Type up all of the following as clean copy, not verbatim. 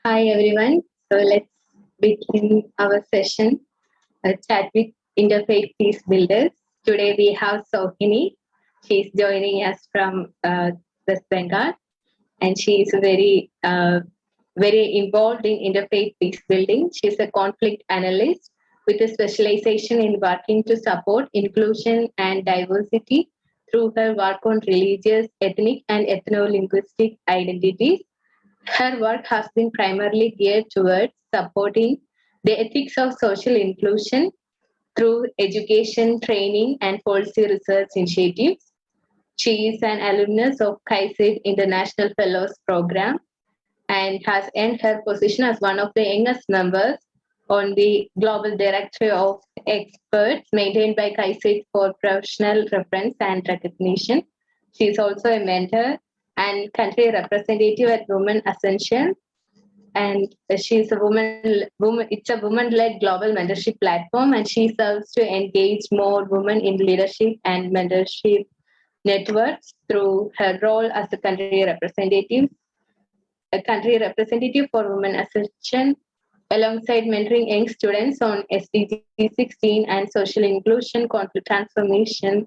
Hi everyone. So let's begin our session, a chat with Interfaith Peacebuilders. Today we have Sohini. She's joining us from West Bengal, and she is very involved in interfaith peacebuilding. She's a conflict analyst with a specialization in working to support inclusion and diversity through her work on religious, ethnic, and ethnolinguistic identities. Her work has been primarily geared towards supporting the ethics of social inclusion through education, training, and policy research initiatives. She is an alumnus of KAICIID International Fellows Programme and has earned her position as one of the youngest members on the Global Directory of Experts maintained by KAICIID for professional reference and recognition. She is also a mentor and country representative at Women Ascension, and she's a woman. It's a woman-led global mentorship platform, and she serves to engage more women in leadership and mentorship networks through her role as a country representative for Women Ascension, alongside mentoring young students on SDG 16 and social inclusion, conflict transformation,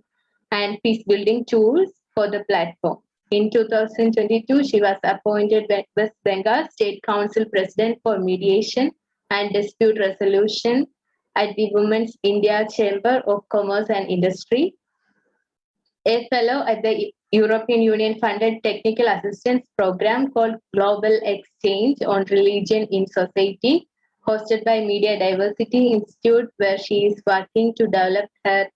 and peace building tools for the platform. In 2022, she was appointed West Bengal State Council President for Mediation and Dispute Resolution at the Women's India Chamber of Commerce and Industry, a fellow at the European Union funded technical assistance program called Global Exchange on Religion in Society, hosted by Media Diversity Institute, where she is working to develop her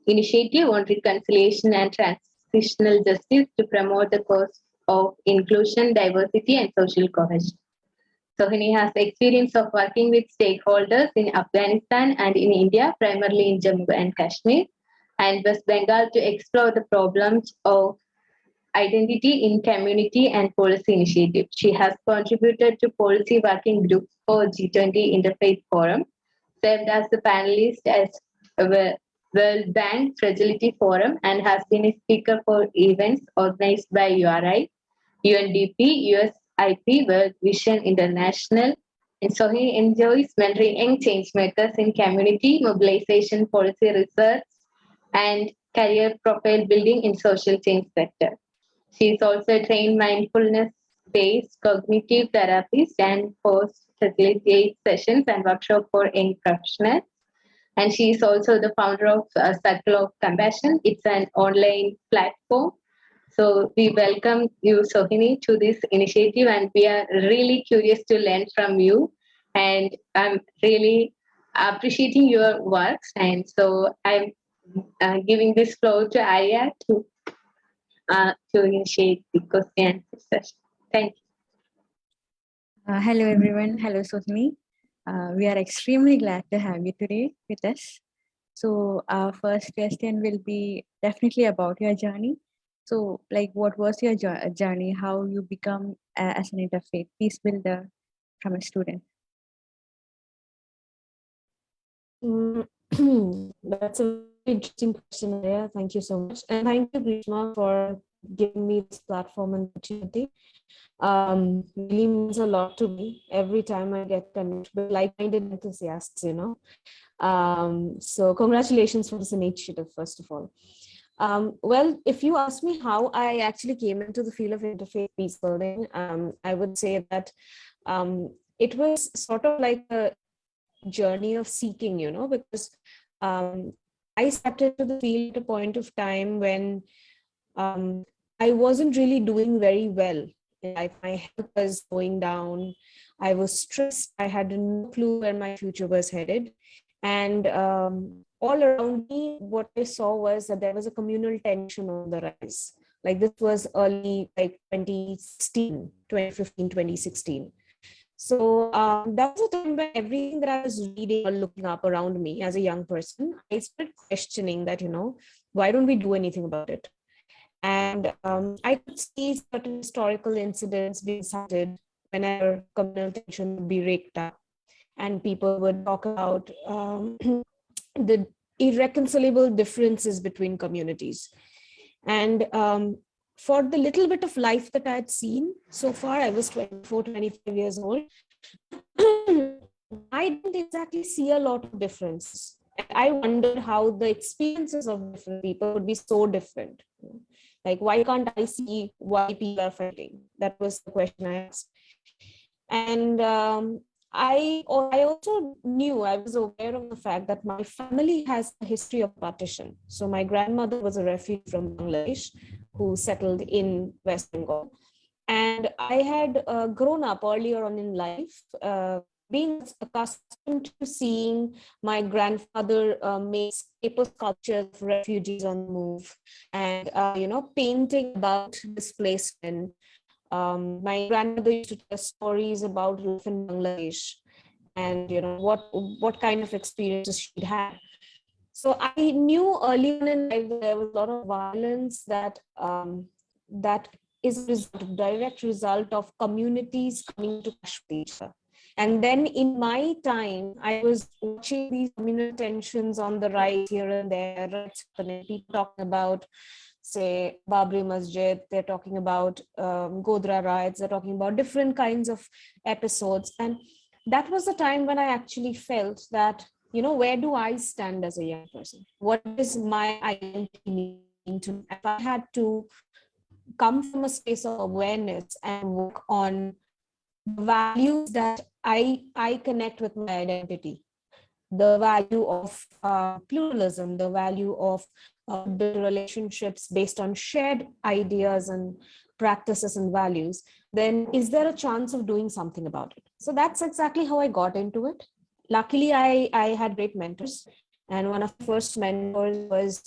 initiative on reconciliation and transitional justice to promote the cause of inclusion, diversity, and social cohesion. Sohini has experience of working with stakeholders in Afghanistan and in India, primarily in Jammu and Kashmir and West Bengal, to explore the problems of identity in community and policy initiatives. She has contributed to policy working groups for G20 Interfaith Forum, served as the panelist at World Bank Fragility Forum, and has been a speaker for events organized by URI, UNDP, USIP, World Vision International. And so he enjoys mentoring young changemakers in community mobilization, policy research, and career profile building in social change sector. She is also a trained mindfulness-based cognitive therapist and hosts facilitate sessions and workshops for young professionals. And she is also the founder of Circle of Compassion. It's an online platform. So we welcome you, Sohini, to this initiative, and we are really curious to learn from you. And I'm really appreciating your works. And so I'm giving this floor to Arya to initiate the question and answer session. Thank you. Hello, everyone. Hello, Sohini. We are extremely glad to have you today with us. So our first question will be definitely about your journey. So what was your journey, how you become as an interfaith peace builder from a student? That's a very interesting question, Arya. Thank you so much. And thank you, Grishma, for giving me this platform and opportunity. Really means a lot to me every time I get connected with like-minded enthusiasts, So congratulations for this initiative, first of all. Well, if you ask me how I actually came into the field of interfaith peace building, I would say that it was sort of like a journey of seeking, because I stepped into the field at a point of time when I wasn't really doing very well. My health was going down. I was stressed. I had no clue where my future was headed. And all around me, what I saw was that there was a communal tension on the rise. This was early, 2015, 2016. So that was a time when everything that I was reading or looking up around me as a young person, I started questioning that, why don't we do anything about it? And I could see certain historical incidents being cited whenever communal tension would be raked up. And people would talk about the irreconcilable differences between communities. And for the little bit of life that I had seen so far, I was 24, 25 years old. I didn't exactly see a lot of differences. And I wondered how the experiences of different people would be so different. Like, why can't I see why people are fighting? That was the question I asked. And I also knew, I was aware of the fact that my family has a history of partition. So my grandmother was a refugee from Bangladesh who settled in West Bengal. And I had grown up earlier on in life, being accustomed to seeing my grandfather make paper sculptures of refugees on the move, and painting about displacement. My grandmother used to tell stories about life in Bangladesh, and what kind of experiences she'd had. So I knew early on in life that there was a lot of violence that is a direct result of communities coming to clash with each other. And then in my time, I was watching these communal tensions on the rise here and there, right? People talking about, say, Babri Masjid, they're talking about Godhra riots, they're talking about different kinds of episodes. And that was the time when I actually felt that, where do I stand as a young person? What is my identity mean to me? If I had to come from a space of awareness and work on the values that I connect with my identity, the value of pluralism, the value of build relationships based on shared ideas and practices and values, then is there a chance of doing something about it? So that's exactly how I got into it. Luckily, I had great mentors. And one of the first mentors was,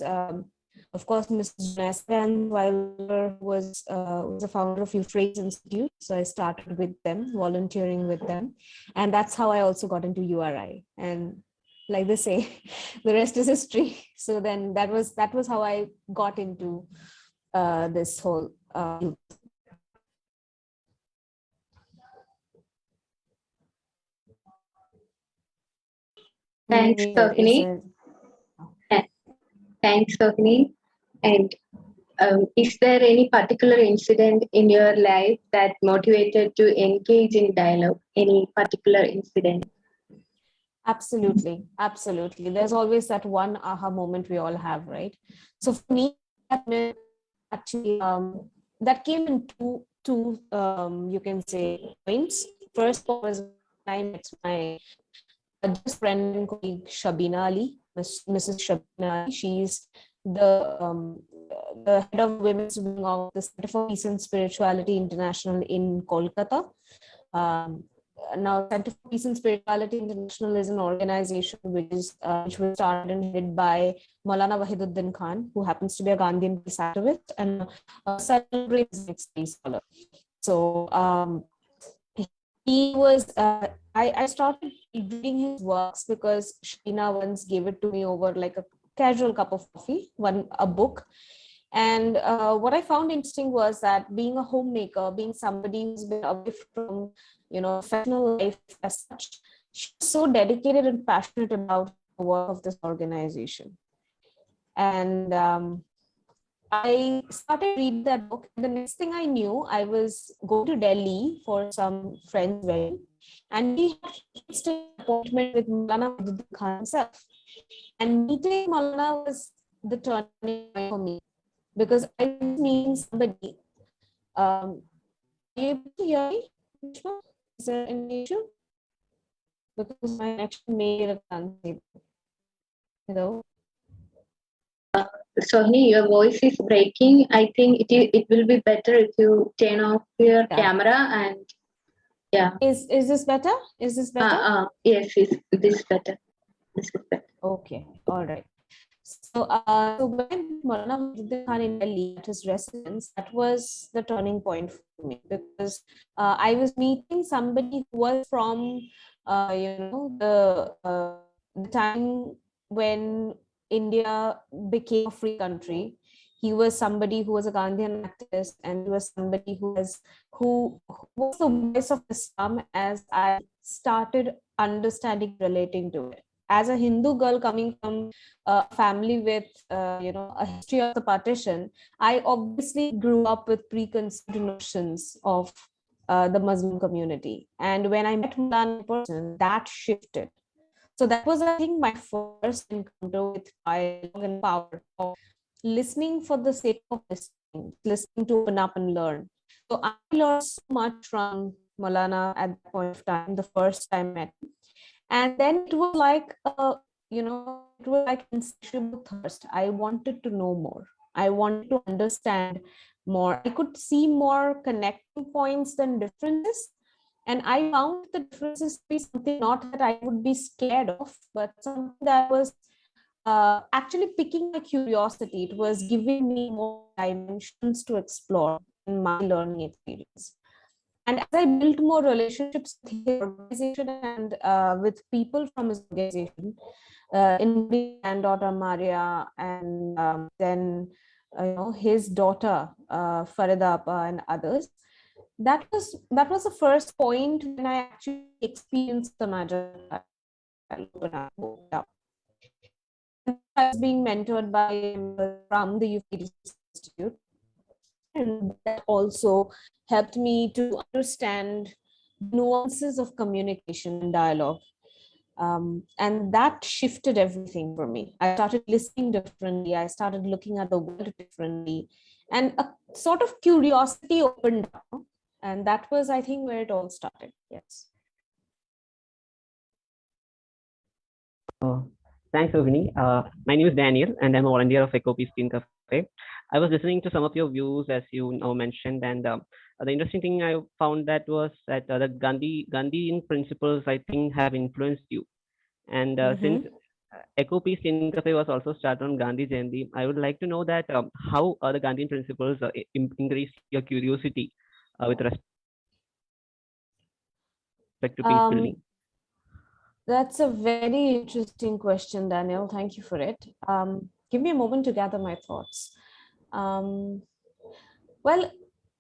of course, Mrs. Jana, while was the founder of Euphrates Institute. So I started with them, volunteering with them. And that's how I also got into URI. And like they say, the rest is history. So then that was how I got into this whole Thanks, Sohini. Thanks, Sohini. And is there any particular incident in your life that motivated to engage in dialogue? Any particular incident? Absolutely. There's always that one aha moment we all have, right? So for me, that actually that came in two you can say points. First one was I met my just friend and colleague Shabina Ali, Mrs. Shabina Ali. She's the head of women's wing of the Center for Peace and Spirituality International in Kolkata. Now, Center for Peace and Spirituality International is an organization which was started and headed by Maulana Wahiduddin Khan, who happens to be a Gandhian peace activist and a celebrated peace scholar. So he was. I started reading his works because Sheena once gave it to me over like a casual cup of coffee, a book. And what I found interesting was that being a homemaker, being somebody who's been away from, professional life as such, she's so dedicated and passionate about the work of this organization. And I started reading that book. The next thing I knew, I was going to Delhi for some friend's wedding, and we had an appointment with Maulana Wahiduddin Khan himself. And meeting Maulana was the turning point for me, because I was meeting somebody. Are you able to hear me? Is there an issue? Because my connection may get unstable. Hello? Sohini, your voice is breaking. I think it will be better if you turn off your camera and yeah. Is this better? Is this better? Yes, this is better. This is better. Okay, all right. So when Maulana Wahiduddin Khan in Delhi at his residence, that was the turning point for me, because I was meeting somebody who was from, the time when India became a free country. He was somebody who was a Gandhian activist, and he was somebody who was the voice of Islam as I started understanding, relating to it. As a Hindu girl coming from a family with, a history of the partition, I obviously grew up with preconceived notions of the Muslim community. And when I met Maulana in person, that shifted. So that was, I think, my first encounter with dialogue and power of listening for the sake of listening to open up and learn. So I learned so much from Maulana at that point of time, the first time I met him. And then it was like, it was like insatiable thirst. I wanted to know more. I wanted to understand more. I could see more connecting points than differences. And I found the differences to be something not that I would be scared of, but something that was actually piquing my curiosity. It was giving me more dimensions to explore in my learning experience. And as I built more relationships with his organization and with people from his organization, including granddaughter Maria, and then his daughter Farida Appa and others, that was the first point when I actually experienced the magic. I was being mentored by from the UPD Institute, and that also helped me to understand nuances of communication and dialogue. And that shifted everything for me. I started listening differently. I started looking at the world differently, and a sort of curiosity opened up. And that was, I think, where it all started. Yes. Thanks, Sohini. My name is Daniel, and I'm a volunteer of KAICIID Cafe. I was listening to some of your views, as you now mentioned, and the interesting thing I found that was that the Gandhian principles, I think, have influenced you. And since KAICIID Cafe was also started on Gandhi Jayanti, I would like to know that how the Gandhian principles increased your curiosity with respect to peace building. That's a very interesting question, Daniel. Thank you for it. Give me a moment to gather my thoughts. Well,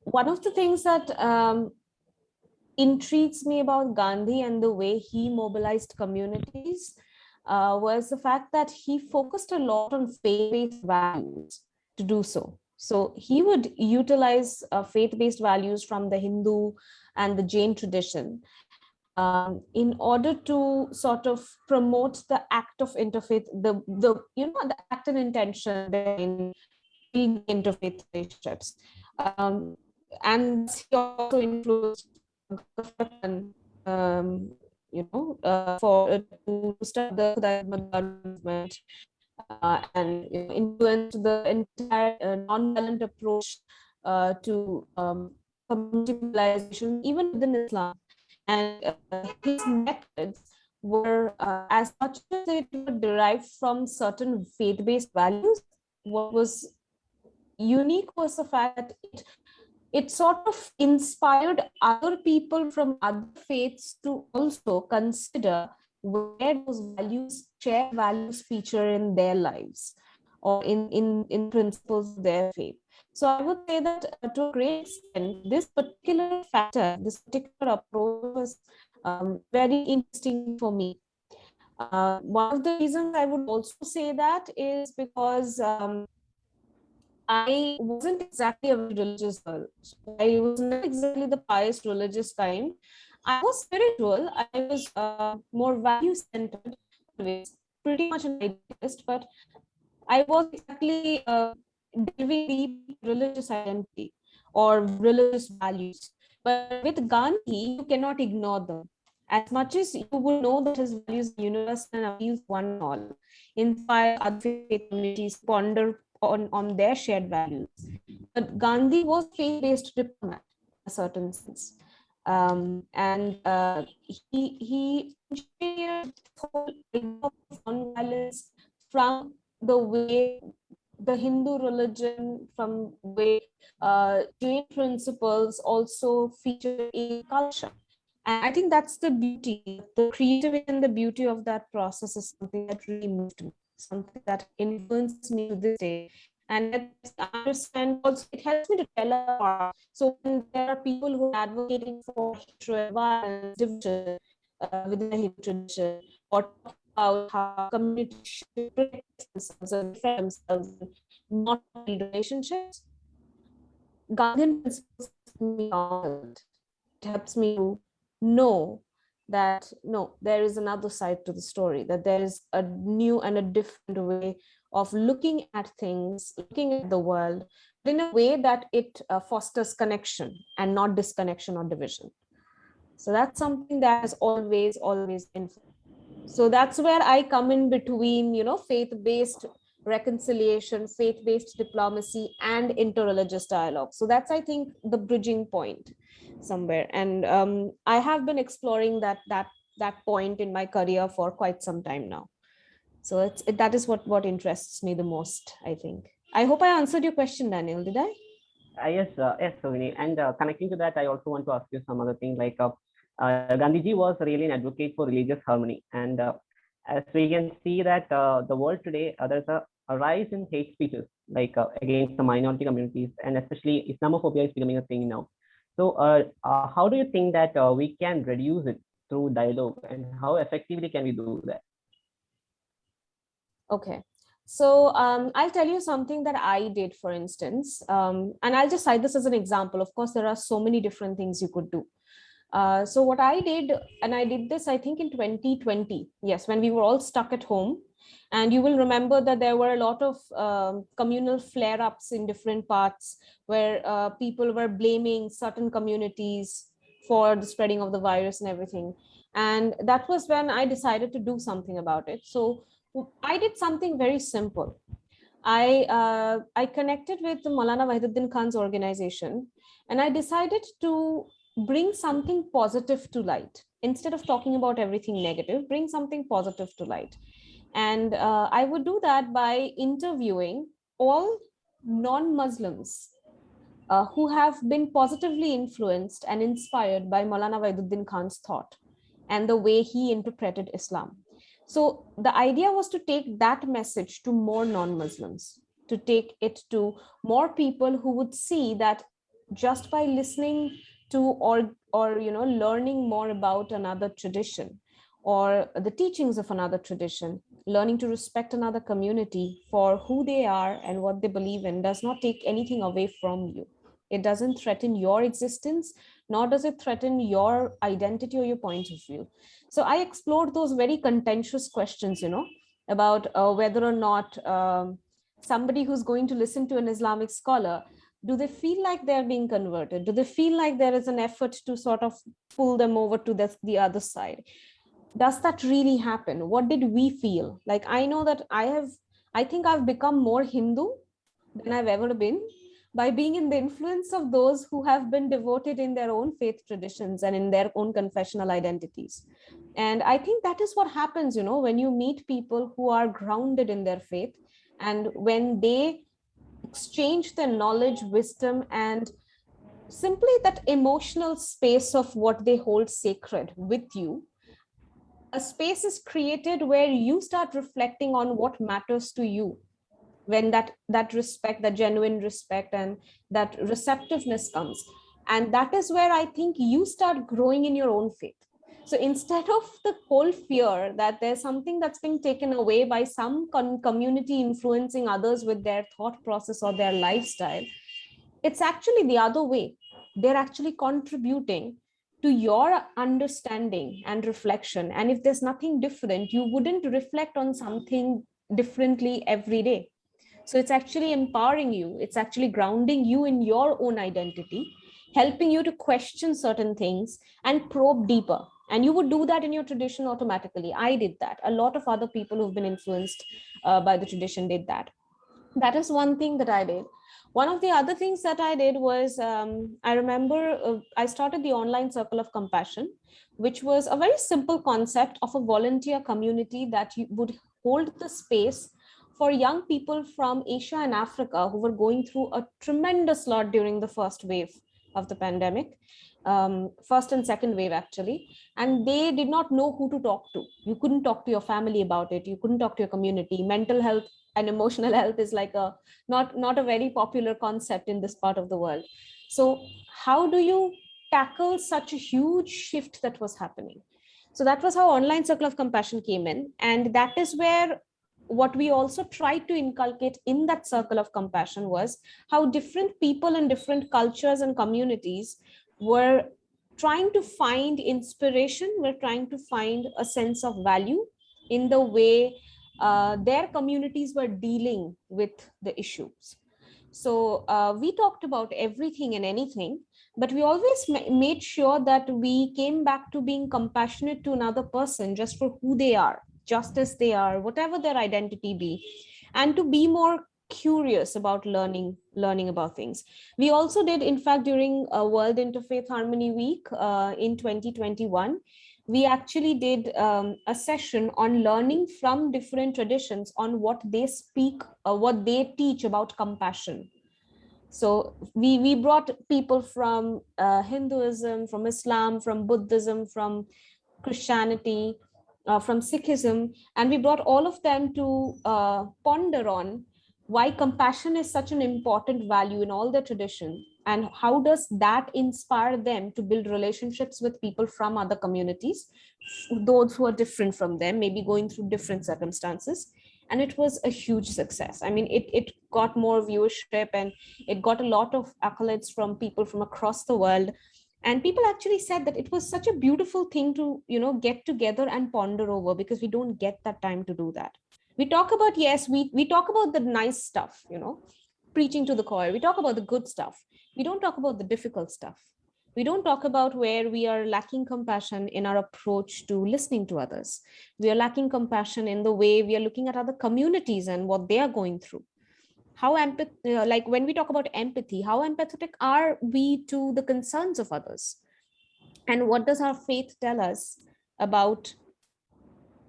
one of the things that intrigues me about Gandhi and the way he mobilized communities was the fact that he focused a lot on faith-based values to do so. So he would utilize faith-based values from the Hindu and the Jain tradition in order to sort of promote the act of interfaith, the act and intention in interfaith relationships. And he also influenced to start the Khudaimad movement and influence the entire non-violent approach to community mobilization, even within Islam. And his methods were, as much as it were derived from certain faith-based values, what was unique was the fact that it sort of inspired other people from other faiths to also consider where those values, shared values, feature in their lives or in principles of their faith. So I would say that to a great extent, this particular factor, this particular approach was very interesting for me. One of the reasons I would also say that is because I wasn't exactly a very religious girl. I was not exactly the pious religious kind. I was spiritual. I was more value-centered, pretty much an idealist, but I was exactly delving deep religious identity or religious values. But with Gandhi, you cannot ignore them. As much as you would know that his values are universal and appeal to one and all, inspire other faith communities, ponder on their shared values. But Gandhi was faith-based diplomat in a certain sense. And he engineered the whole idea of non-violence from the way the Hindu religion, from the way Jain principles also feature in culture. And I think that's the beauty, the creativity and the beauty of that process is something that really moved me, something that influences me to this day. And I understand also, it helps me to tell apart. So when there are people who are advocating for hatred, violence, division within the Hindu tradition, or talk about how communities should protect themselves and defend themselves in not relationships, Gandhian principles me on. helps me to know that no, there is another side to the story, that there is a new and a different way of looking at things, looking at the world, but in a way that it fosters connection and not disconnection or division. So that's something that has always been. So that's where I come in between, faith-based reconciliation, faith-based diplomacy, and interreligious dialogue. So that's, I think, the bridging point somewhere. And I have been exploring that point in my career for quite some time now. So that is what interests me the most, I think. I hope I answered your question, Daniel. Did I? Yes, Sohini. And connecting to that, I also want to ask you some other thing. Like Gandhiji was really an advocate for religious harmony, and as we can see that the world today, there's a rise in hate speeches, like against the minority communities, and especially Islamophobia is becoming a thing now. So, how do you think that we can reduce it through dialogue, and how effectively can we do that? Okay. So I'll tell you something that I did, for instance, and I'll just cite this as an example. Of course, there are so many different things you could do. So what I did, and I did this, I think in 2020, yes, when we were all stuck at home. And you will remember that there were a lot of communal flare-ups in different parts where people were blaming certain communities for the spreading of the virus and everything. And that was when I decided to do something about it. So I did something very simple. I connected with Maulana Wahiduddin Khan's organization, and I decided to bring something positive to light. Instead of talking about everything negative, bring something positive to light. And I would do that by interviewing all non-Muslims who have been positively influenced and inspired by Maulana Wahiduddin Khan's thought and the way he interpreted Islam. So the idea was to take that message to more non-Muslims, to take it to more people who would see that just by listening to or learning more about another tradition or the teachings of another tradition, learning to respect another community for who they are and what they believe in does not take anything away from you. It doesn't threaten your existence, nor does it threaten your identity or your point of view. So I explored those very contentious questions, about whether or not somebody who's going to listen to an Islamic scholar, do they feel like they're being converted? Do they feel like there is an effort to sort of pull them over to the other side? Does that really happen? What did we feel? Like, I know that I think I've become more Hindu than I've ever been by being in the influence of those who have been devoted in their own faith traditions and in their own confessional identities. And I think that is what happens, when you meet people who are grounded in their faith, and when they exchange their knowledge, wisdom, and simply that emotional space of what they hold sacred with you, a space is created where you start reflecting on what matters to you. When that respect, that genuine respect and that receptiveness comes, and that is where I think you start growing in your own faith. So instead of the whole fear that there's something that's being taken away by some community influencing others with their thought process or their lifestyle, it's actually the other way. They're actually contributing to your understanding and reflection. And if there's nothing different, you wouldn't reflect on something differently every day. So it's actually empowering you. It's actually grounding you in your own identity, helping you to question certain things and probe deeper. And you would do that in your tradition automatically. I did that. A lot of other people who've been influenced by the tradition did that. That is one thing that I did. One of the other things that I did was, I remember I started the online circle of compassion, which was a very simple concept of a volunteer community that you would hold the space for young people from Asia and Africa who were going through a tremendous lot during the first wave of the pandemic, first and second wave actually, and they did not know who to talk to. You couldn't talk to your family about it. You couldn't talk to your community. Mental health and emotional health is like not a very popular concept in this part of the world. So how do you tackle such a huge shift that was happening? So that was how online circle of compassion came in, and that is where what we also tried to inculcate in that circle of compassion was how different people in different cultures and communities were trying to find inspiration. We're trying to find a sense of value in the way their communities were dealing with the issues. So we talked about everything and anything, but we always made sure that we came back to being compassionate to another person just for who they are, just as they are, whatever their identity be, and to be more curious about learning about things. We also did, in fact, during World Interfaith Harmony Week in 2021, we actually did a session on learning from different traditions on what they speak, what they teach about compassion. So we brought people from Hinduism, from Islam, from Buddhism, from Christianity, from Sikhism, and we brought all of them to ponder on why compassion is such an important value in all their tradition, and how does that inspire them to build relationships with people from other communities, those who are different from them, maybe going through different circumstances. And it was a huge success. I mean, it got more viewership, and it got a lot of accolades from people from across the world. And people actually said that it was such a beautiful thing to, get together and ponder over, because we don't get that time to do that. We talk about, yes, we talk about the nice stuff, preaching to the choir. We talk about the good stuff. We don't talk about the difficult stuff. We don't talk about where we are lacking compassion in our approach to listening to others. We are lacking compassion in the way we are looking at other communities and what they are going through. How like when we talk about empathy, how empathetic are we to the concerns of others? And what does our faith tell us about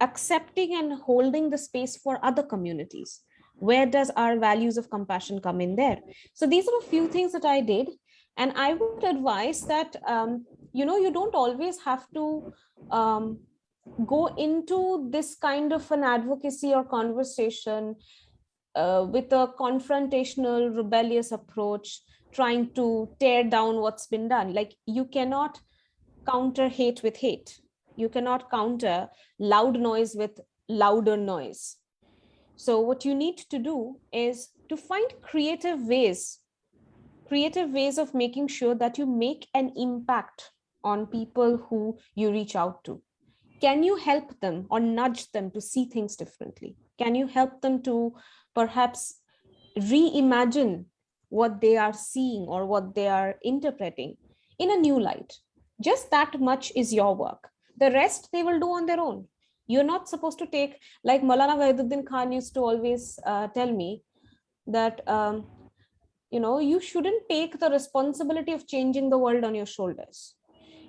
accepting and holding the space for other communities? Where does our values of compassion come in there? So these are a few things that I did. And I would advise that, you don't always have to go into this kind of an advocacy or conversation with a confrontational, rebellious approach, trying to tear down what's been done. Like, you cannot counter hate with hate. You cannot counter loud noise with louder noise. So what you need to do is to find creative ways of making sure that you make an impact on people who you reach out to. Can you help them or nudge them to see things differently? Can you help them to perhaps reimagine what they are seeing or what they are interpreting in a new light? Just that much is your work. The rest they will do on their own. You're not supposed to take, like Maulana Wahiduddin Khan used to always tell me that, you shouldn't take the responsibility of changing the world on your shoulders.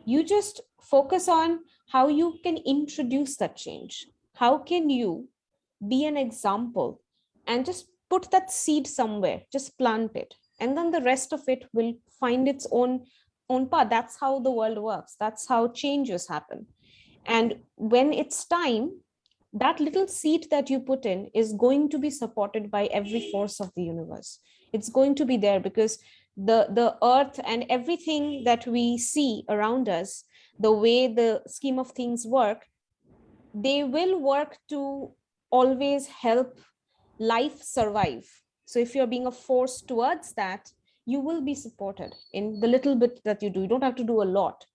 You just focus on how you can introduce that change. How can you be an example and just put that seed somewhere, just plant it. And then the rest of it will find its own path. That's how the world works. That's how changes happen. And when it's time, that little seed that you put in is going to be supported by every force of the universe. It's going to be there because the earth and everything that we see around us, the way the scheme of things work, they will work to always help life survive. So if you're being a force towards that, you will be supported in the little bit that you do. You don't have to do a lot.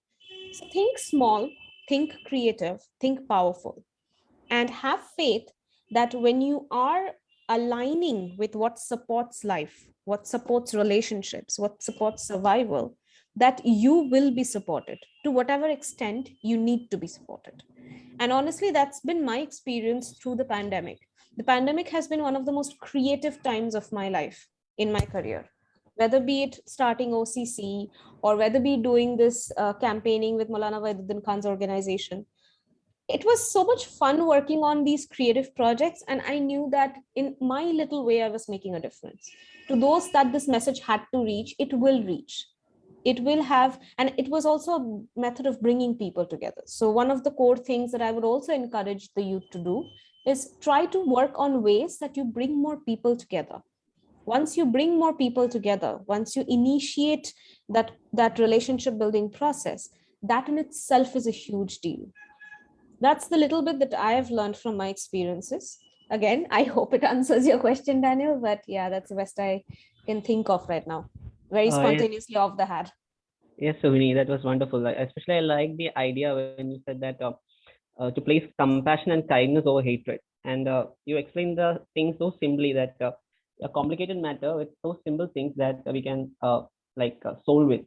So think small, think creative, think powerful, and have faith that when you are aligning with what supports life, what supports relationships, what supports survival, that you will be supported to whatever extent you need to be supported. And honestly, that's been my experience through the pandemic. The pandemic has been one of the most creative times of my life in my career, whether be it starting OCC or whether be doing this campaigning with Maulana Wahiduddin Khan's organization. It was so much fun working on these creative projects. And I knew that in my little way, I was making a difference. To those that this message had to reach, it will reach. It will have, and it was also a method of bringing people together. So one of the core things that I would also encourage the youth to do is try to work on ways that you bring more people together. Once you bring more people together, once you initiate that relationship building process, that in itself is a huge deal. That's the little bit that I have learned from my experiences. Again, I hope it answers your question, Daniel, but yeah, that's the best I can think of right now. Very spontaneously off the hat. Yes, Sohini, that was wonderful. Especially, I like the idea when you said that to place compassion and kindness over hatred. And you explained the thing so simply that a complicated matter with so simple things that we can solve it.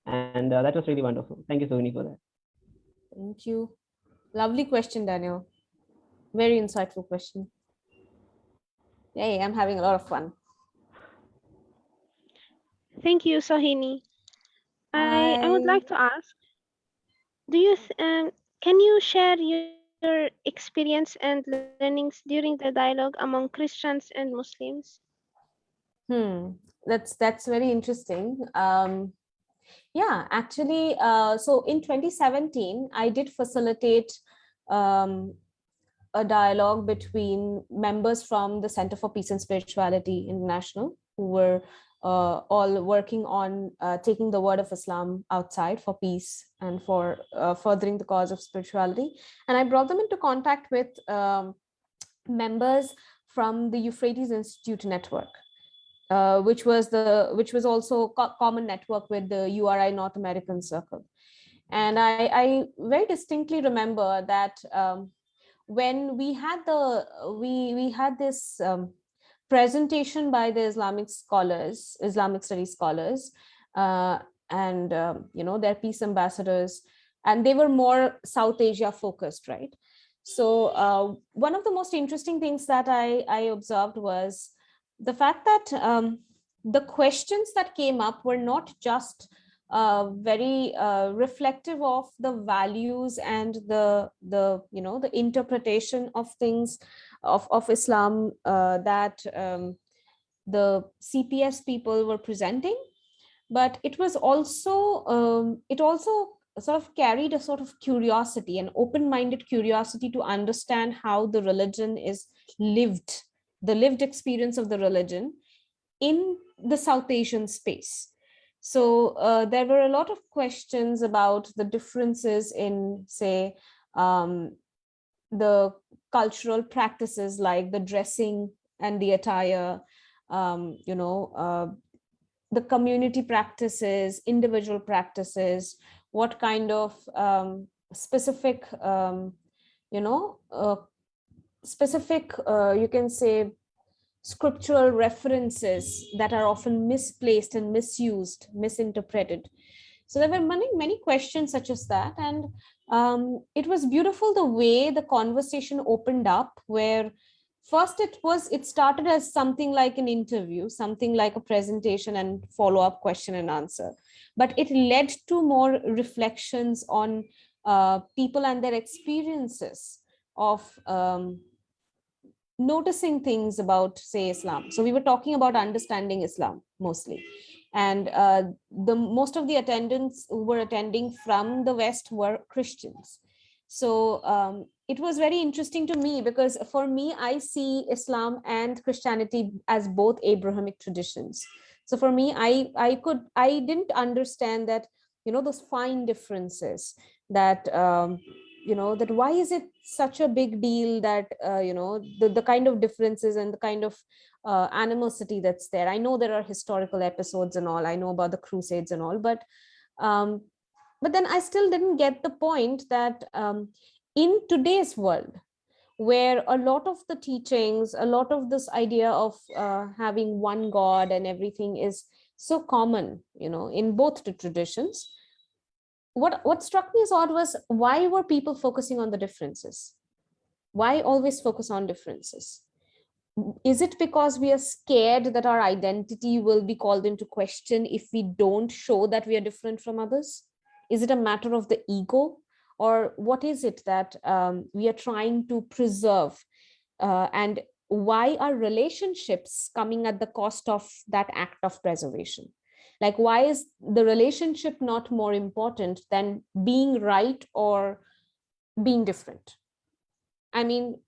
And that was really wonderful. Thank you, Sohini, for that. Thank you. Lovely question, Daniel. Very insightful question. Yay, I'm having a lot of fun. Thank you, Sohini. I would like to ask, do you can you share your experience and learnings during the dialogue among Christians and Muslims? That's very interesting. Yeah, actually, so in 2017, I did facilitate a dialogue between members from the Center for Peace and Spirituality International, who were all working on taking the word of Islam outside for peace and for furthering the cause of spirituality. And I brought them into contact with members from the Euphrates Institute network, which was also common network with the URI North American Circle. And I very distinctly remember that when we had this presentation by the Islamic studies scholars, and their peace ambassadors, and they were more South Asia focused, right? So one of the most interesting things that I observed was the fact that the questions that came up were not just very reflective of the values and the interpretation of things of Islam that the CPS people were presenting, but it was also sort of carried a sort of curiosity, an open-minded curiosity to understand how the religion is lived, the lived experience of the religion in the South Asian space. So there were a lot of questions about the differences in, say, the cultural practices like the dressing and the attire, the community practices, individual practices, what kind of specific, you can say, scriptural references that are often misplaced and misused, misinterpreted. So there were many questions such as that. And it was beautiful the way the conversation opened up, where first it started as something like an interview, something like a presentation and follow-up question and answer. But it led to more reflections on people and their experiences of noticing things about, say, Islam. So we were talking about understanding Islam mostly. And the most of the attendants who were attending from the West were Christians. So it was very interesting to me, because for me, I see Islam and Christianity as both Abrahamic traditions. So for me, I didn't understand that, those fine differences that, that why is it such a big deal that, the kind of differences and the kind of animosity that's there. I know there are historical episodes and all, I know about the Crusades and all, but then I still didn't get the point that in today's world, where a lot of the teachings, a lot of this idea of having one God and everything is so common, in both the traditions, what struck me as odd was, why were people focusing on the differences? Why always focus on differences? Is it because we are scared that our identity will be called into question if we don't show that we are different from others? Is it a matter of the ego? Or what is it that we are trying to preserve? And why are relationships coming at the cost of that act of preservation? Like, why is the relationship not more important than being right or being different? I mean,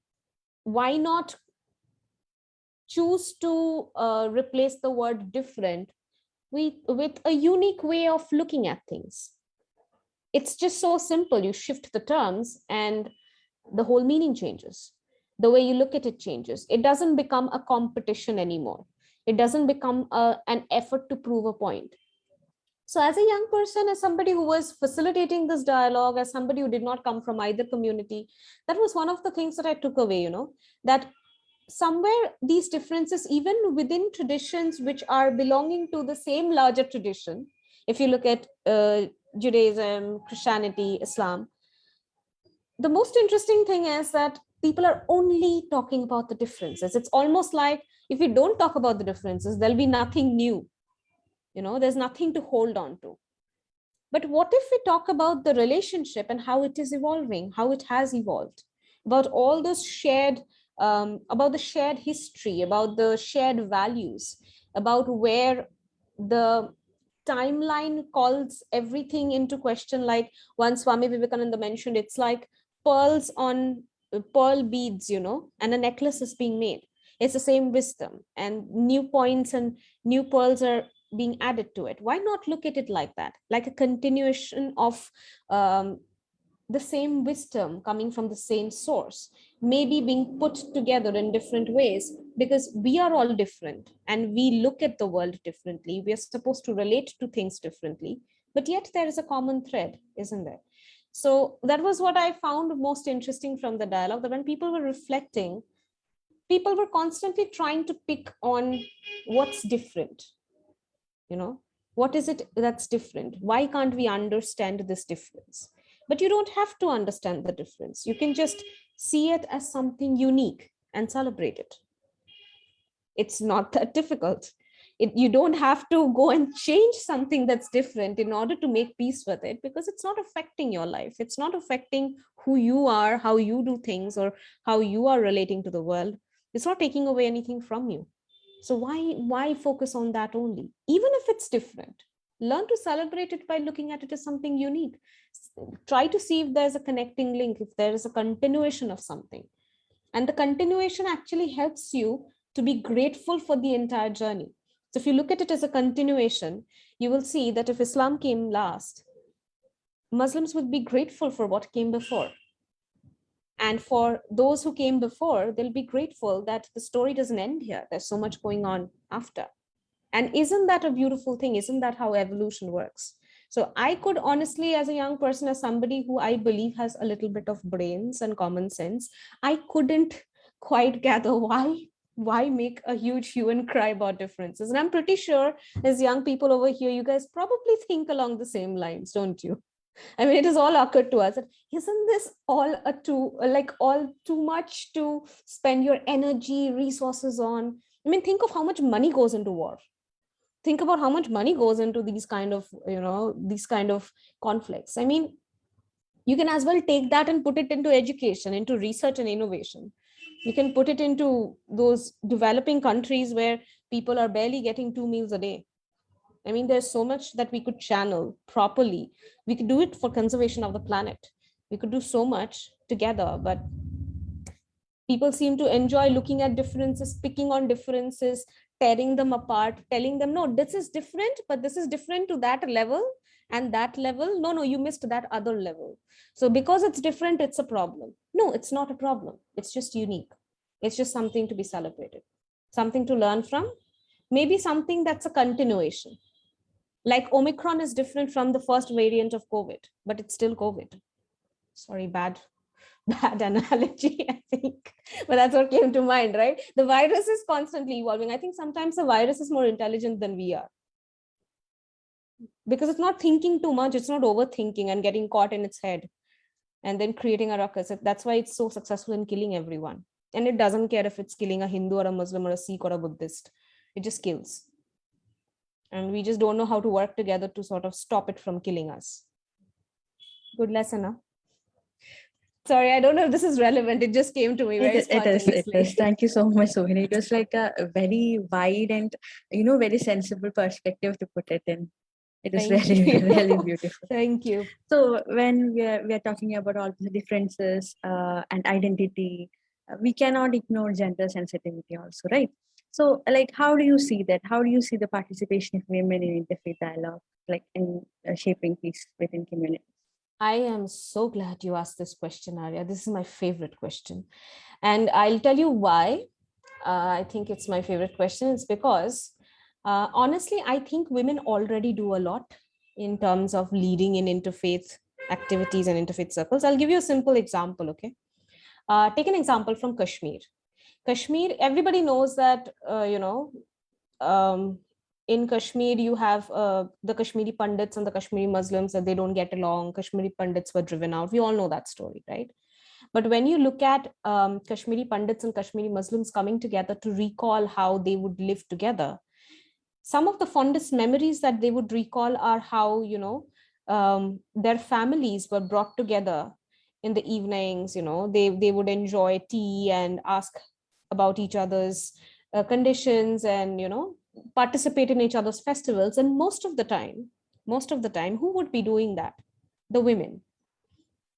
why not choose to replace the word different with a unique way of looking at things? It's just so simple. You shift the terms and the whole meaning changes. The way you look at it changes. It doesn't become a competition anymore. It doesn't become an effort to prove a point. So as a young person, as somebody who was facilitating this dialogue, as somebody who did not come from either community, that was one of the things that I took away, that somewhere these differences, even within traditions which are belonging to the same larger tradition, if you look at Judaism, Christianity, Islam, the most interesting thing is that people are only talking about the differences. It's almost like if we don't talk about the differences, there'll be nothing new. There's nothing to hold on to. But what if we talk about the relationship and how it is evolving, how it has evolved, about all those shared, about the shared history, about the shared values, about where the timeline calls everything into question. Like once Swami Vivekananda mentioned, it's like pearls on pearl beads, and a necklace is being made. It's the same wisdom, and new points and new pearls are being added to it. Why not look at it like that, like a continuation of the same wisdom coming from the same source, maybe being put together in different ways, because we are all different and we look at the world differently. We are supposed to relate to things differently, but yet there is a common thread, isn't there? So that was what I found most interesting from the dialogue, that when people were reflecting, people were constantly trying to pick on what's different. What is it that's different? Why can't we understand this difference? But you don't have to understand the difference. You can just see it as something unique and celebrate it. It's not that difficult. You don't have to go and change something that's different in order to make peace with it, because it's not affecting your life. It's not affecting who you are, how you do things, or how you are relating to the world. It's not taking away anything from you. So why focus on that only? Even if it's different, learn to celebrate it by looking at it as something unique. Try to see if there's a connecting link, if there is a continuation of something. And the continuation actually helps you to be grateful for the entire journey. So if you look at it as a continuation, you will see that if Islam came last, Muslims would be grateful for what came before. And for those who came before, they'll be grateful that the story doesn't end here. There's so much going on after. And isn't that a beautiful thing? Isn't that how evolution works? So I could honestly, as a young person, as somebody who I believe has a little bit of brains and common sense, I couldn't quite gather why make a huge hue and cry about differences. And I'm pretty sure as young people over here, you guys probably think along the same lines, don't you? I mean, it has all occurred to us. Isn't this all too much to spend your energy, resources on? I mean, think of how much money goes into war. Think about how much money goes into these kind of conflicts. I mean, you can as well take that and put it into education, into research and innovation. You can put it into those developing countries where people are barely getting 2 meals a day. I mean, there's so much that we could channel properly. We could do it for conservation of the planet. We could do so much together, but people seem to enjoy looking at differences, picking on differences, tearing them apart, telling them, no, this is different, but this is different to that level and that level. No, you missed that other level. So because it's different, it's a problem. No, it's not a problem. It's just unique. It's just something to be celebrated, something to learn from, maybe something that's a continuation. Like Omicron is different from the first variant of COVID, but it's still COVID. Sorry, bad analogy, I think, but that's what came to mind, right? The virus is constantly evolving. I think sometimes the virus is more intelligent than we are, because it's not thinking too much. It's not overthinking and getting caught in its head and then creating a ruckus. That's why it's so successful in killing everyone. And it doesn't care if it's killing a Hindu or a Muslim or a Sikh or a Buddhist. It just kills. And we just don't know how to work together to sort of stop it from killing us. Good lesson, huh? Sorry, I don't know if this is relevant. It just came to me very spontaneously. It is. Thank you so much, Sohini. It was like a very wide and, very sensible perspective to put it in. It is really beautiful. Thank you. So when we are talking about all the differences and identity, we cannot ignore gender sensitivity also, right? So like, how do you see that? How do you see the participation of women in interfaith dialogue, like in shaping peace within communities? I am so glad you asked this question, Arya. This is my favorite question. And I'll tell you why I think it's my favorite question. It's because honestly, I think women already do a lot. in terms of leading in interfaith activities and interfaith circles. I'll give you a simple example, okay? Take an example from Kashmir. Kashmir, everybody knows that, in Kashmir, you have the Kashmiri Pandits and the Kashmiri Muslims, that they don't get along. Kashmiri Pandits were driven out. We all know that story, right? But when you look at Kashmiri Pandits and Kashmiri Muslims coming together to recall how they would live together, some of the fondest memories that they would recall are how, their families were brought together in the evenings. They would enjoy tea and ask about each other's conditions, and participate in each other's festivals. And most of the time, who would be doing that? The women.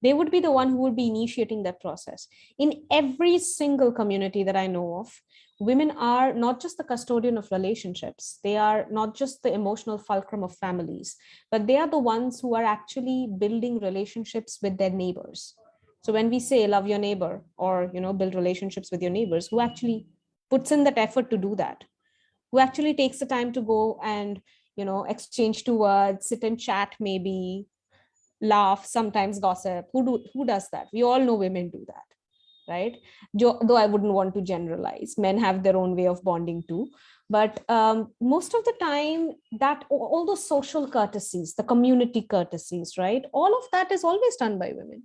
They would be the one who would be initiating that process. In every single community that I know of, women are not just the custodian of relationships. They are not just the emotional fulcrum of families, but they are the ones who are actually building relationships with their neighbors. So when we say love your neighbor, or build relationships with your neighbors, who actually puts in that effort to do that? Who actually takes the time to go and exchange 2 words, sit and chat, maybe laugh, sometimes gossip? Who does that? We all know women do that, right? Though I wouldn't want to generalize, men have their own way of bonding too. But most of the time, that all those social courtesies, the community courtesies, right? All of that is always done by women.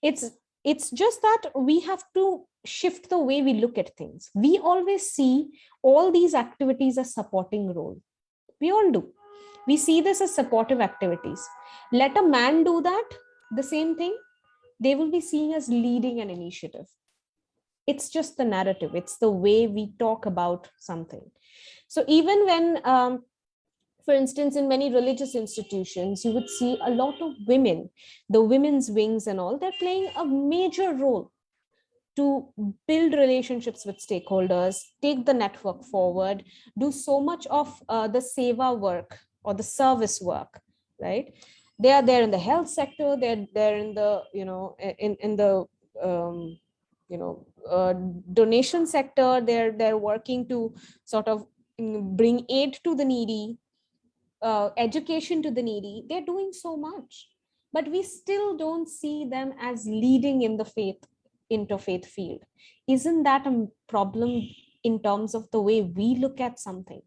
It's just that we have to shift the way we look at things. We always see all these activities as supporting role. We all do. We see this as supportive activities. Let a man do that, the same thing, they will be seen as leading an initiative. It's just the narrative. It's the way we talk about something. So even when, for instance, in many religious institutions, you would see a lot of women, the women's wings and all, they're playing a major role to build relationships with stakeholders, take the network forward, do so much of the seva work or the service work, right? They are there in the health sector. They're in the in the donation sector. They're working to sort of bring aid to the needy, education to the needy. They're doing so much, but we still don't see them as leading in the interfaith field. Isn't that a problem in terms of the way we look at something?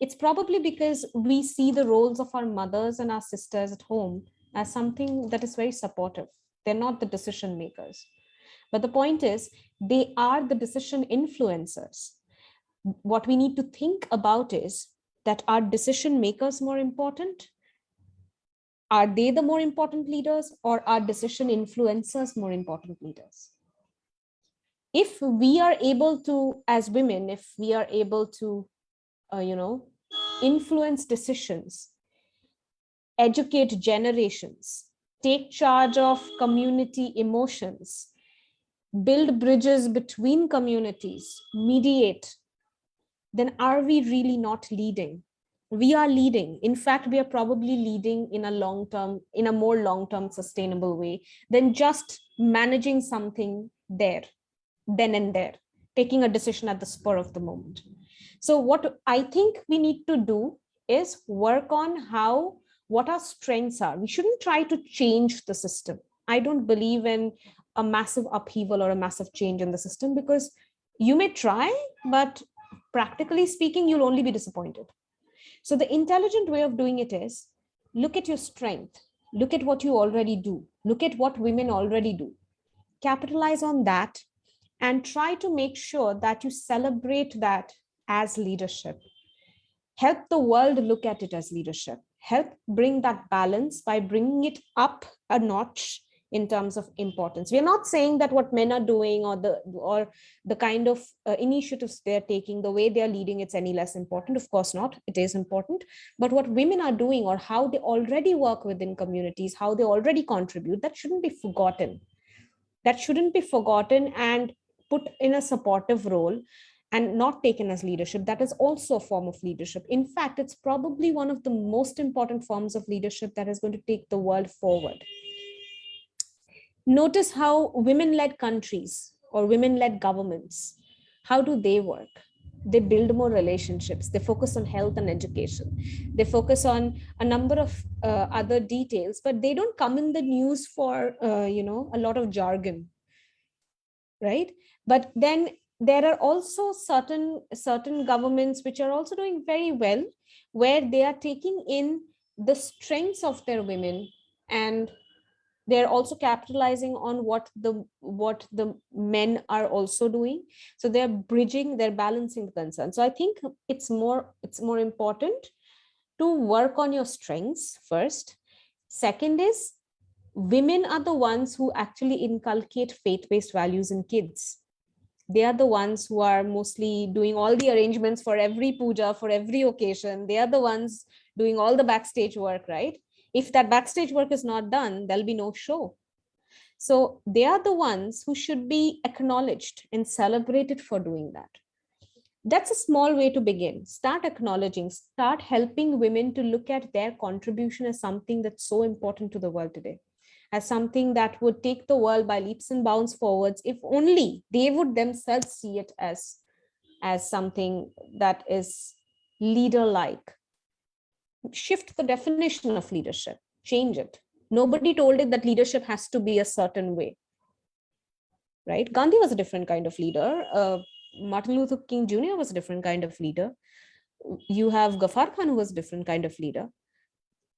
It's probably because we see the roles of our mothers and our sisters at home as something that is very supportive. They're not the decision makers. But the point is, they are the decision influencers. What we need to think about is that, are decision makers more important? Are they the more important leaders, or are decision influencers more important leaders? If we are able to, as women, if we are able to influence decisions, educate generations, take charge of community emotions, build bridges between communities, mediate, then are we really not leading? We are leading. In fact, we are probably leading in a more long-term sustainable way than just managing something then and there, taking a decision at the spur of the moment. So what I think we need to do is work on what our strengths are. We shouldn't try to change the system. I don't believe in a massive upheaval or a massive change in the system, because you may try, but practically speaking, you'll only be disappointed. So the intelligent way of doing it is, look at your strength, look at what you already do, look at what women already do, capitalize on that, and try to make sure that you celebrate that as leadership. Help the world look at it as leadership. Help bring that balance by bringing it up a notch in terms of importance. We're not saying that what men are doing or the kind of initiatives they're taking, the way they're leading, it's any less important. Of course not, it is important. But what women are doing, or how they already work within communities, how they already contribute, that shouldn't be forgotten. That shouldn't be forgotten and put in a supportive role and not taken as leadership. That is also a form of leadership. In fact, it's probably one of the most important forms of leadership that is going to take the world forward. Notice how women-led countries or women-led governments, how do they work? They build more relationships. They focus on health and education. They focus on a number of other details, but they don't come in the news for, a lot of jargon, right? But then there are also certain governments which are also doing very well, where they are taking in the strengths of their women, and they're also capitalizing on what the men are also doing. So they're bridging, they're balancing the concern. So I think it's more important to work on your strengths first. Second is, women are the ones who actually inculcate faith-based values in kids. They are the ones who are mostly doing all the arrangements for every puja, for every occasion. They are the ones doing all the backstage work, right? If that backstage work is not done, there'll be no show. So they are the ones who should be acknowledged and celebrated for doing that. That's a small way to begin. Start acknowledging, start helping women to look at their contribution as something that's so important to the world today, as something that would take the world by leaps and bounds forwards, if only they would themselves see it as something that is leader-like. Shift the definition of leadership, change it. Nobody told it that leadership has to be a certain way, right? Gandhi was a different kind of leader. Martin Luther King Jr. was a different kind of leader. You have Ghaffar Khan, who was a different kind of leader.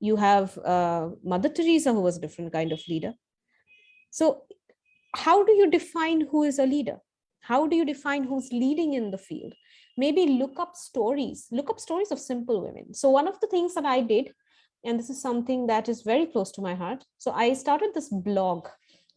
You have Mother Teresa, who was a different kind of leader. So how do you define who is a leader? How do you define who's leading in the field? Maybe look up stories of simple women. So one of the things that I did, and this is something that is very close to my heart. So I started this blog